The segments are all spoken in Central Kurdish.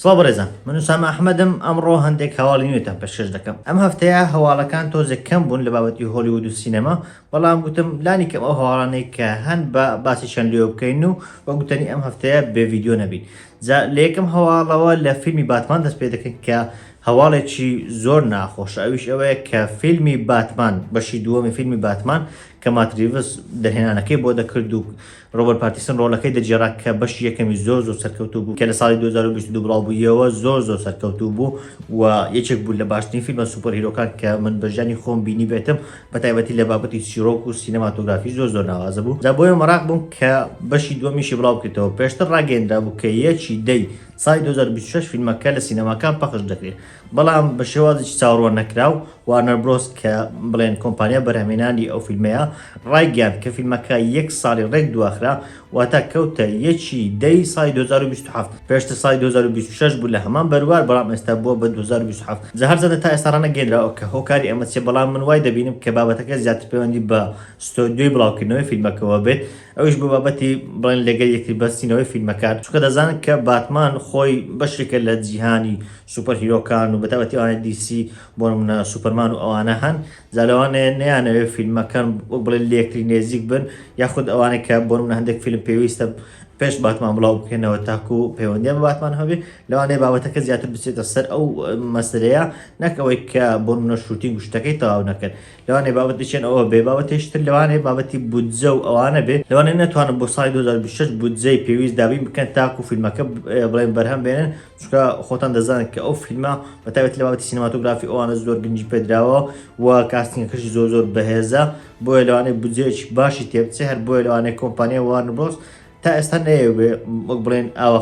سڵاو بەڕێزان، من ئوسامە ئەحمەدم. ئەمڕۆ هەندێک هەواڵی نوێتان پێشکەش دەکەم. ئەم هەفتەیە هەواڵەکان تۆزێک کەم بوون لە بابەتی هۆلیوود و سینەما، بەڵام گوتم لانی کەم ئەو هەواڵانەی کە هەن بە باسی چەند لێوە بکەین و وەگوتنی ئەم هەفتەیە بێ ڤیدیۆ نەبین. لە یەکەم هەواڵەوە لە فیلمی باتمان دەست پێ دەکەین کە هەواڵێکی زۆر ناخۆشە. ئەویش ئەوەیە کە فیلمی باتمان بەشی دووەمی فیلمی باتمان کە مات ریڤز دەرهێنانەکەی بۆ دەکرد و ڕۆبەرت پاتیسن ڕۆڵەکەی دەجێڕا کە بەشی یەکەمی زۆر سەرکەوتوو بوو کە لە ساڵی 2022 بڵاوبوویەوە زۆر سەرکەوتوو بوو و یەکێک بوو لە باشترین فیلمە سوپەر هیرۆکان کە من بەژانی خۆم بینی بێتم، بە تایبەتی لە بابەتی چیرۆک و سینەماتۆگرافی زۆر ناوازە بوو. جا بۆیە مەراق بووم کە بەشی دووەمیشی بڵاو بکرێتەوە. پێشتر ڕاگەیەنرا بوو کە یەکی دەی ساڵی 2026 فیلمەکە لە سینەماکان پەخش دەکرێت، بەڵام بە شێوازێکی چاوەڕوان نەکراو. وارنەر برۆس کە بڵێن کۆمپانیا بەرهەمهێنانی ئەو فیلمەیە ڕایگەیاند کە فیلمەکە یەک ساڵی ڕێک دواخرا، واتە کەوتە یەکی دەی ساڵی 2027. پێشتر ساڵی 2026 بوو لە هەمان بەروار، بەڵام ئێستا بووە بە 2027. هەر زەدە تا ئێستا ڕەنەگەێنراوە کە هۆکاری ئەمە چێ، بەڵام من وای دەبینم کە بابەتەکە زیاتر پەیوەندی بە ستۆدیۆی بڵاوکردنەوەی فیلمەکەەوە بێت، ئەوش بۆ بابەتی بڵێن لەگەل یەکتری بەستینەوەی فیلمەکان، چونکە دەزانن کە باتمان خۆی بەشێکە لە جیهانی سوپەر هیرۆکان و بەتابەتی ئەوانە دیسی بۆ نمونە سوپەرمان و ئەوانە هەن، زالەوانەیە نەیانەوێت فیلمەکان وەک بڵێن لە یەکتری نێزیک بن، یاخود ئەوانەی کە بۆ نمونە هەندێک فیلم پێویستە پێش باتمان بڵاو بکەنەوە تاکو پەیوەندیان بە باتمان هەبێ، لەوانەیە بابەتەکە زیاتر بچێتە سەر ئەو مەسلەیە، نەکەوەی کە بۆ نمونە شوتینگ و شتەکەی تەواو نەکەن. لەوانەیە بابەتیشێن ئەوە بێ، بابەتێشتر لەوانەیە بابەتی بودجە و ئەوانە بێ، لەوانەیە نەتوانن بۆ ساڵی 2026 بودجەی پێویست دابین بکەن تاکو فیلمەکە بڵێن بەرهەم بێنن، چونکە خۆتان دەزانن کە ئەو فیلمە بەتایبەتی لە بابەتی سینەماتۆگرافی ئەوانە زۆر گرنگی پێدراوە و کاستینگەکەشی زۆر بەهێزە، بۆیە لەوانەیە بودجەیەکی باشی تێبچێ. هەر بۆیە لەوانەیە کۆمپانیای وارنر برۆس تا ئێستا نەیەوێ وەک بڵێن ئاوە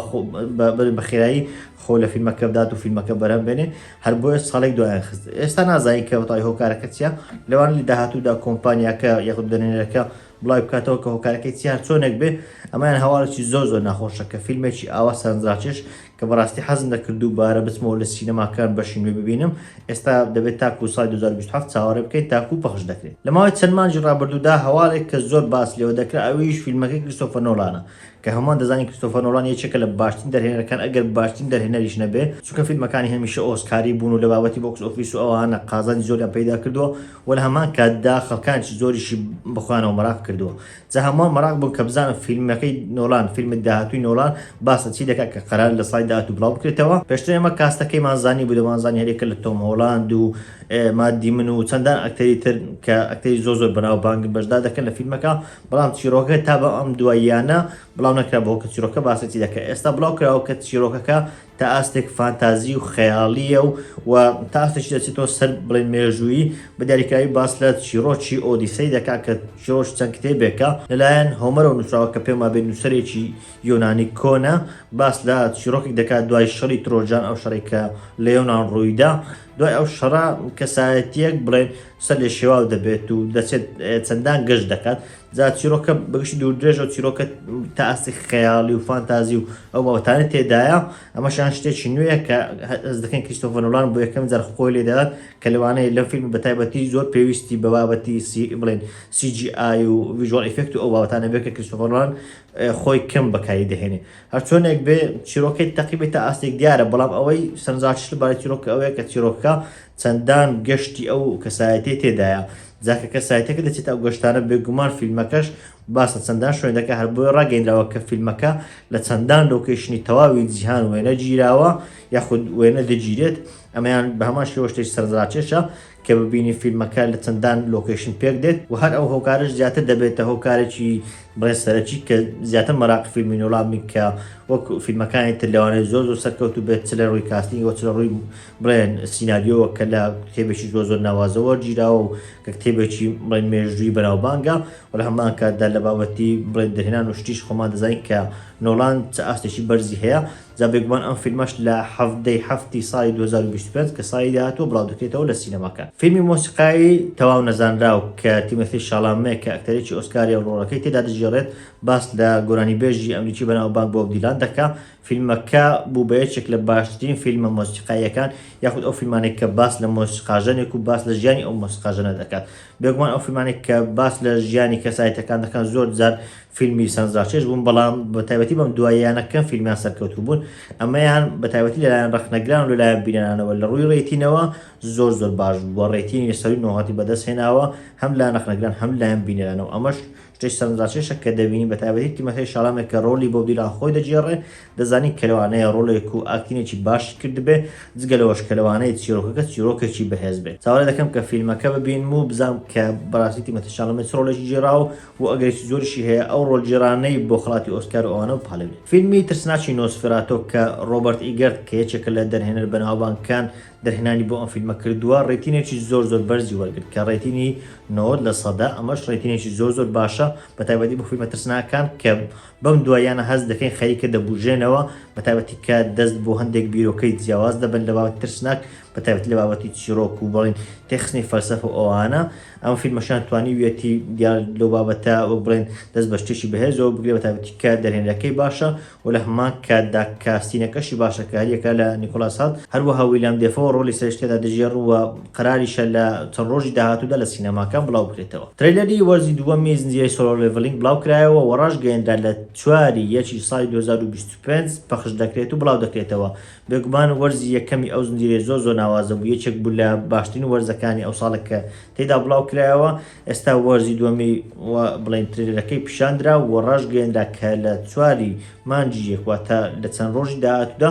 بەخێرایی خۆ لە فیلمەکە بدات و فیلمەکە بەرهەم بێنێ، هەر بۆیە ساڵێک دوایان خست. ئێستا نازانی کە وەتای هۆکارەکە چیە، لەوان لی داهاتوودا کۆمپانیاکە یاخود دەرهێنەرەکە بڵاوی بکاتەوە کە هۆکارەکەی چیان چۆنێک بێ. ئەمایان هەواڵێکی زۆر ناخۆشە کە فیلمێکی ئاوا سەرنجڕاکێش کە بەڕاستی حەزم دەکرد و بارە بچمەوە لە سینەماکان بەشی نوێ ببینم، ئێستا دەبێت تاکو ساڵی 2027 چاوەڕێ بکەیت تاکو پەخش دەکرێت. لە ماوەی چەند مانگی ڕابردوودا هەواڵێک کە زۆر باس لێوە دەکرا ئەویش فیلمەکەی کریستۆفەر نۆلانە، کە هەمووان دەزانین کریستۆفەر نۆلان یەکێکە لە باشترین دەرهێنەرەکان، ئەگەر باشترین دەرهێنەریش نەبێ، چونکە فیلمەکانی هەمیشە ئۆسکاری بوون و لە بابەتی بۆکس ئۆفیس و ئەوانە قازانی زۆریان پەیدا کردووە و لە هەمان کاتدا خەڵکانێکی زۆریشی بخوانەوە مەراق کردووە. جا هەمووان مەراق بوون کە بزانن فیلمەکەی نۆلان، فیلمی داهاتووی نۆلان باسە چی دەکات کە قەرار لە سڵی داهاتوو بڵاو بکرێتەوە. پێشتر ئێمە کاستەکەی مازانی بوو، دەمانزانی هەرێکە لە تۆم هۆڵاند و مات دیمن و چەندان ئەکتەری تر کە ئەکتەری زۆر بەناوبانگ بەشدار دەکەن لە فیلمەکە، بەڵام چیرۆکە تا بە ئەم دواییانە بڵاو نەکرا بۆ کە چیرۆکە باسەتی دەکات. ئێستا بڵاو کراوە کە چیرۆکەکە تا ئاستێک فانتازی و خەیاڵیە و تا ئاستێکی دەچێتەوە سەر بڵێن مێژوویی بە دیاریکراوی باس لە چیرۆکی ئۆدیسەی دەکات کە چیرۆش چەند کتێبێکە لەلایەن هۆمەرەوە نووسراوە کە پێم وابێت نووسەرێکی یۆنانی کۆنە، باس لە چیرۆکێک دەکات دوای شەڕی ترۆجان، ئەو شەڕێک کە لە یۆنان ڕوویدا. دوای ئەو شەڕە کەسایەتیەک بڵێن سەر لێ شێواو دەبێت و دەچێت چەندان گەشت دەکات. جا چیرۆکە بەگشتی دووردرێژە و چیرۆکە تا ئاستی خەیاڵی و فانتازی و ئەو بابەتانە تێدایە. ئەمەشان شتێکی نوێیە کە هەست دەکەن کریستۆفەر نۆلان بۆ یەکەم جار خۆی لێ دەدات کە لەوانەیە لەم فیلم بەتایبەتی زۆر پێویستی بە بابەتی بڵێن CGI و ڤیژوال ئیفێکت و ئەو بابەتانە بێت کە کریستۆفەر نۆلان خۆی کەم بەکاری دەهێنێ. هەر چۆنێک بێ چیرۆکەی تەقریبەت تا ئاستێک دیارە، بەڵام ئەوەی سەرنجڕاکێش لەبارەی چیرۆکە ئەوەیە کە چیرۆکە چەندان گەشتی ئەو کەسایەتی تێدایە. جاکە کەسایەتەکە دەچێت ئەو گەشتانە بێگومان فیلمەکەش باسە چەندان شوێنەکە، هەر بۆی ڕاگەیەنراوە کە فیلمەکە لە چەندان لۆکیشنی تەواوی جیهان وێنە گیراوە یاخود وێنە دەگیرێت. ئەمەیان بە هەمان شێوە شتێکی سەرنجڕاکێشە کە ببینی فیلمەکە لە چەندان لۆکیشن پێک دێت و هەر ئەو هۆکارش زیاتر دەبێتە هۆکارێکی بڵێن سەرەکی کە زیاتر مەراقی فیلمی نۆلان کە وەک فیلمەکانی تر لەوانەیە زۆر سەرکەوتو بێت، چ لە ڕووی کاستینگەوە چ لە ڕووی بڵێن سیناریۆوە کە لە کتێبێکی زۆر ناوازەوە گیراوە و کە کتێبێکی بڵێن مێژووی بەناوبانگە و لە هەمان کاتدا لە بابەتی بڵێن دەرهێنان و شتیش خۆمان دەزانین کە نۆلان چ ئاستێکی بەرزی هەیە. جا بێگومان ئەم فیلمەش لە هەفتی ساڵی 2025 کە ساڵی داهاتوو بڵاو دەکرێتەوە لە سینەماکان. فیلمی مۆسیقایی تەواو نەزانراو کە تیمۆثی شالامێ کە ئەکتەرێکی ئۆسکاری ڕۆڵەکەی تێدا دەژێڕێت باس لە گۆرانی بێژی ئەمریکی بەناوبانگ بۆب دیلان دەکات. فیلمەکە بوو بە یەکێک لە باشترین فیلمە مۆسیقاییەکان یاخود ئەو فیلمانێک کە باس لە مۆسیقاژەنێک و باس لە ژیانی ئەو مۆسیقاژەنە دەکات. بێگومان ئەو فیلمانێک کە باس لە ژیانی کەسایەتەکان دەکەن زۆر جار فیلمی سەرنجڕاکێش بوون، بەڵام بە تایبەتی بەم دواییانەکەم فیلمیان سەرکەوتوو بوون. ئەمەیان بە تایبەتی لەلایەن ڕەخنەگران و لەلایەن بینەرانەوە لە ڕووی ڕێتینەوە زۆر باش بووە. ڕێتینی لەسەری 9 بەدەست هێناوە هەم لە نەخنەگران هەم لایەن بینەرانەوە. ئەمەش شتێک سەرنجڕاکێشە کە دەبینی بە تایبەتی تیمەتەی شاڵامێک کە ڕۆلی بۆب دیلان خۆی دەجێڕێ، دەزانی کە لەوانەیە ڕۆڵێک و ئاکتینێکی باش کرد بێ، جگە لەوەش کە لەوانەیە چیرۆکەکە چیرۆکێکی بەهێز بێت. چاوەڕێ دەکەم کە فیلمەکە ببین و بزانم کە بەڕاستی تیمەتەی شاڵامێ چ ڕۆڵێکی جێراوە و ئەگەرێکی زۆریشی هەیە ئەو ڕۆڵجێرانەی بۆ خەڵاتی ئۆسکار و ئەوانە پاڵێ. فیلمی ترسناچی نۆسفێراتۆ کە ڕۆبەرت ئیگەرت کە یەکێکە لە دەرهێنەر بەناوبانگەکان دەرهێنانی بۆ ئەم فیلمە کردووە، ڕێتینێکی زۆر بەرزی وەرگرت کە ڕێتینی 90%. ئەمەش ڕێتینێکی زۆر باشە بە تایبەتی بۆ فیلمە ترسناکان کە بەم دواییانە هەست دەکەین خەریکە دەبوژێنەوە، بە تایبەتی کە دەست بۆ هەندێک بیرۆکەی جیاواز دەبن لە بابەتی ترسناک، بە تایبەتی لە بابەتی چیرۆک و بڵین تێخستنی فەلسەفە و ئەوانە. ئەم فیلمەشان توانی وێتی دیار لەو بابەتە و بڵین دەست بە شتێکی بەهێزەوە بگرێ، بە تایبەتی کە دەرهێنەرەکەی باشە و لە هەمان کاتدا کاستینەکەشی باشە کە هەریەکە لە نیکۆلاس هات، هەروەها ویلیام دێفۆ ڕۆلی سەرشتێدا دەژێڕوە قەراریشە لە چەند ڕۆژی داهاتوودا لە سینەماکان بڵاو بکرێتەوە. ترەیلەری وەرزی دووەمی زنجیرەی سۆلۆ لێڤلینگ بڵاو کرایەوە و ڕاش گەیەندا لە 4 ساڵی 2025 پەخش دەکرێت و بڵاو دەکرێتەوە. بێگومان وەرزی یەکەمی ئەو زنجیرەی زۆر ناوازە بوو، یەکێک بوو لە باشترین وەرزەکانی ئەو ساڵە کە تێدا بڵاو کرایەوە. ئێستا وەرزی دووەمی بڵین ترێلەکەی پیشاندرا و ڕاش گەیەندا کە لە 4 مانجی یەکواتە لە چەند ڕۆژی داهاتوودا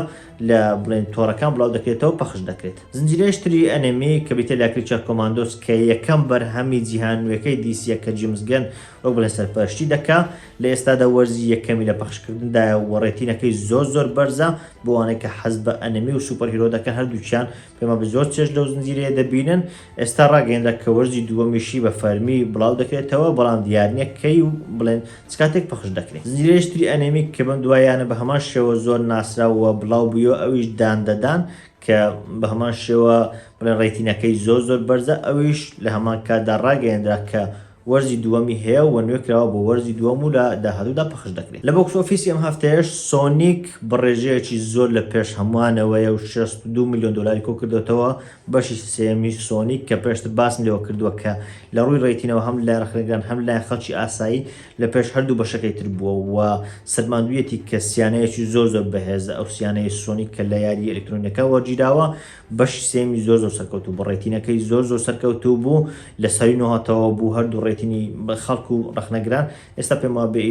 لە بڵین تۆڕەکان بڵاو دەکرێتەوە پەخش دەکرێت. زنجیرەیشتری ئەنێمی کە بیتە لا کریچەر کۆماندۆس کە یەکەم بەرهەمی جیهانوەکەی دیسیە کە جیمز گەن وەک بڵێن سەرپەرشتی دەکا، لە ئێستادا وەرزی یەکەمی لە پەخشکردندایە و ڕێتینەکەی زۆر بەرزە بۆ ئەوانەی کە حەز بە ئەنێمی و سوپەرهیرۆ دەکەن. هەردووچیان پێما بە زۆر چێژ لەو زنجیرەیە دەبینن. ئێستا ڕاگەیەندا کە وەرزی دووەمیشی بە فەرمی بڵاو دەکرێتەوە، بەڵام دیارنیە کەی و بڵێن چ کاتێک پەخش دەکرێت. زنجیرەیشتری ئەنێمی کە بەم دوایانە بە هەمان شێوە زۆر ناسراوە بڵاو بوویەوە، ئەویش دان کە بە هەمان شێوە بڵێن ڕێتینەکەی زۆر بەرزە، ئەویش لە هەمان کاتدا ڕاگەیەندا کە وەرزی دووەمی هەیە و نوێکراوە بۆ وەرزی دووەم و لە داهاتوودا پەخش دەکرێت. لە بۆکس ئۆفیسی ئەم هەفتەیەش سۆنیک بڕێژەیەکی زۆر لە پێش هەمووانەوەیە و 62 میلیۆن دلاری کۆ کردوێتەوە. بەشی سێمی سۆنیک کە پێشتر باسم لێوە کردووە کە لە ڕووی ڕێتینەوە هەم لە ڕەخنەگران هەم لای خەڵکی ئاسایی لە پێش هەردوو بەشەکەی تر بووە و سەرماندوویەتی کە سیانەیەکی زۆر بەهێزە. ئەو سیانەی سۆنیک کە لە یاری ئەلکترۆنیەکە وەرگیراوە، بەشی سێمی زۆر سەرکەوتوو بوو، ڕێتینەکەی زۆر سەرکەوتوو بوو، لە سەری نۆهاتەوە بوو هەردوو ڕێتینی خەڵک و ڕەخنەگران. ئێستا پێم وابێ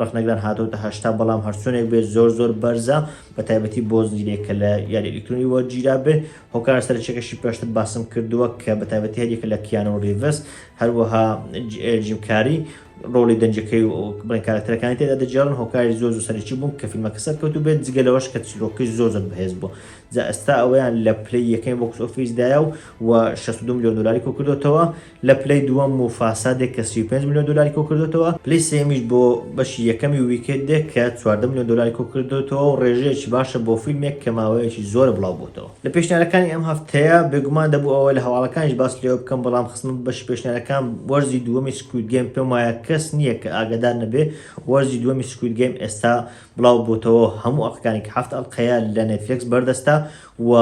ڕەخنەگران هاتۆتە 80، بەڵام هەرچۆنێک بێت زۆر بەرزە بە تایبەتی بۆ زنجیرەیەکە لە یاری ئەلکترۆنی وەرگیرا بێ. هۆکار سەرچێکەشی پێشتر باسم کردووە کە بە تایبەتی هەریەکە لە کیانۆ ریڤز، هەروەها جیم کاری ڕۆڵی دەنجەکەی و بڵێن کارکتەرەکانی تێدا دەجێڕن. هۆکاری زۆر سەرەکی بوون کە فیلمەکە سەرکەوتوو بێت، جگە لەوەش کە چیرۆکەی زۆر بەهێز بووە. جا ئێستا ئەوەیان لە پلەی یەکەمی بۆکس ئۆفیسدایە و 62 میلیۆن دلاری کۆ کردوێتەوە، لە پلەی دووەم و فاسادێک کە 35 میلیۆن دلاری کۆ کردوێتەوە، پلەی سێمیش بۆ بەشی یەکەمی ویکێندێک کە 14 میلیۆن دلاری کۆ کردوێتەوە و ڕێژەیەکی باشە بۆ فیلمێک کە ماوەیەکی زۆر بڵاو بووتەوە. لە پێشنیارەکانی ئەم هەفتەیە بێگومان دەبوو ئەوە لە هەواڵەکانیش باس لێوە بکەم، بەڵام خستم بەشی پێشنیارەکان وەرزی دووەمی سکوید گێم پێم وایە کەس نییە کە ئاگادار نەبێ وەرزی دووەمی سکوید گێم ئێستا بڵاو بووتەوە هەموو ئەڵقەکانی کە 7 ئەڵقەیە لە نێتفلیکس بەردەستە و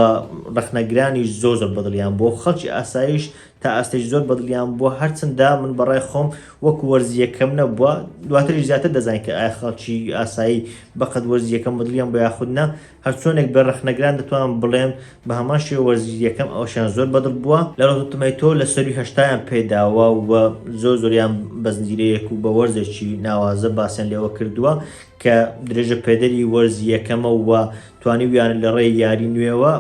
ڕەخنەگرانی زۆر بەدڵیان بۆ خەڵکی ئاساییش تا ئاستێژ زۆر بەدڵیان بووە. هەرچەندە من بەڕای خۆم وەکو وەرزی یەکەم نەبووە، دواتریش زیاتر دەزانین کە ئایا خەڵکی ئاسایی بەقەد وەرزی یەکەم بەدڵیان بۆ یاخودنا. هەرچۆنێک بە ڕەخنەگران دەتوانم بڵێم بە هەمان شێوە وەرزی یەکەم ئەوشیان زۆر بەدڵ بووە. لە ڕۆتۆمەتۆ لە سەروی 80یان پێداوە و زۆریان بە زنجیرەیەک و بە وەرزێکی ناوازە باسییان لێوە کردووە کە درێژە پێدەری وەرزی یەکەمە و توانی ویانە لە ڕێی یاری نوێەوە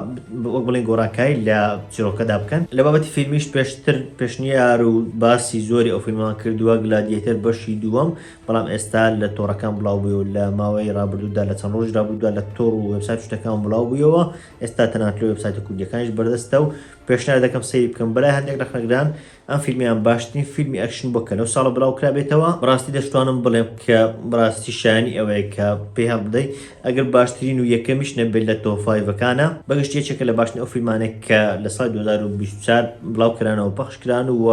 وەک بڵێن گۆڕانکاری لە چیرۆکەدا بکەن. لە بابەتی فیلمیش پێشتر پێشنیار و باسی زۆری ئەو فیلمان کردووە گلادیێتر بەشی دووەم، بەڵام ئێستا لە تۆڕەکان بڵاو بووی و لە ماوەی ڕابردوودا لە چەند ڕۆژی ڕابردوودا لە تۆڕ و وێبسایت شتەکان بڵاو بوویەوە. ئێستا تەنانەت لە وێبسایتە کوردیەکانیش بەردەستە و پێشنیار دەکەم سەیری بکەم. بەلای هەندێک ڕەخنەگران ئەم فیلمیان باشترین فیلمی ئەکشن بۆ کە لەو ساڵە بڵاو کرابێتەوە. بەڕاستی دەشتوانم بڵێم کە بەڕاستی شایانی ئەوەیە کە پێی هەڵبدەی ئەگەر باشترین و یەکەمیش نەبێت لە تۆفایڤەکانە، بەگشت یەکێکە لە باشترین ئەو فیلمانێک کە لە ساڵی 2024 بڵاو کرانەوە پەخش کران و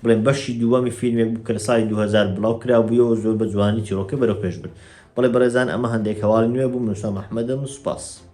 بڵێن بەشی دووەمی فیلمێک بوو کە لە ساڵی 2000 بڵاو کرا بوویەوە زۆر بە جوانی چیرۆکە بەرەو پێش برد. بەڵێ بەڕێزان ئەمە هەندێک هەواڵی نوێ بوو. موسا محەممەدم سوپاس.